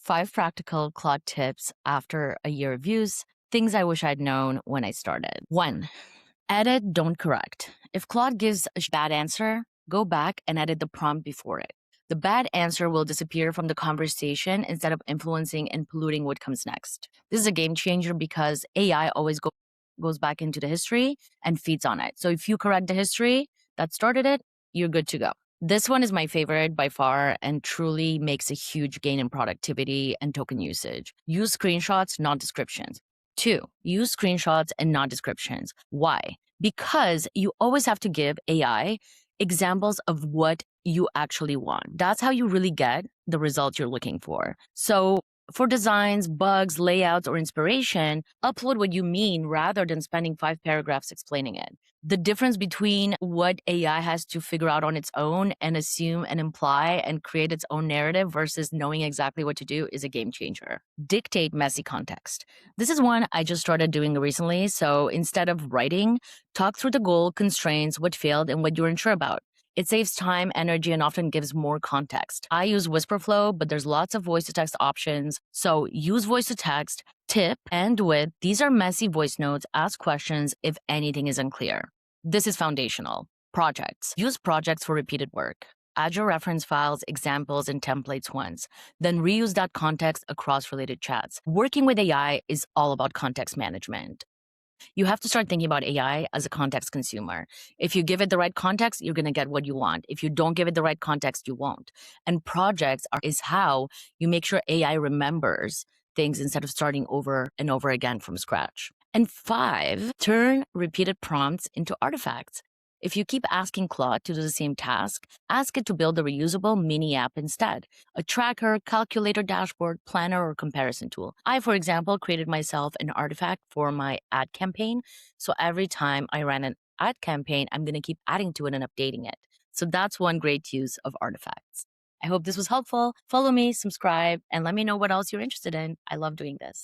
5 practical Claude tips after a year of use, things I wish I'd known when I started. 1. Edit, don't correct. If Claude gives a bad answer, go back and edit the prompt before it. The bad answer will disappear from the conversation instead of influencing and polluting what comes next. This is a game changer because AI always goes back into the history and feeds on it. So if you correct the history that started it, you're good to go. This one is my favorite by far and truly makes a huge gain in productivity and token usage. Use screenshots, not descriptions. 2, use screenshots and not descriptions. Why? Because you always have to give AI examples of what you actually want. That's how you really get the results you're looking for. So for designs, bugs, layouts, or inspiration, upload what you mean rather than spending 5 paragraphs explaining it. The difference between what AI has to figure out on its own and assume and imply and create its own narrative versus knowing exactly what to do is a game changer. Dictate messy context. This is one I just started doing recently. So instead of writing, talk through the goal, constraints, what failed, and what you're unsure about. It saves time, energy, and often gives more context. I use Whisperflow, but there's lots of voice to text options. So use voice to text, tip, and with. These are messy voice notes. Ask questions if anything is unclear. This is foundational. Projects. Use projects for repeated work. Add your reference files, examples, and templates once. Then reuse that context across related chats. Working with AI is all about context management. You have to start thinking about AI as a context consumer. If you give it the right context, you're going to get what you want. If you don't give it the right context, you won't. And is how you make sure AI remembers things instead of starting over and over again from scratch. And 5, turn repeated prompts into artifacts. If you keep asking Claude to do the same task, ask it to build a reusable mini app instead. A tracker, calculator, dashboard, planner, or comparison tool. I, for example, created myself an artifact for my ad campaign. So every time I ran an ad campaign, I'm going to keep adding to it and updating it. So that's one great use of artifacts. I hope this was helpful. Follow me, subscribe, and let me know what else you're interested in. I love doing this.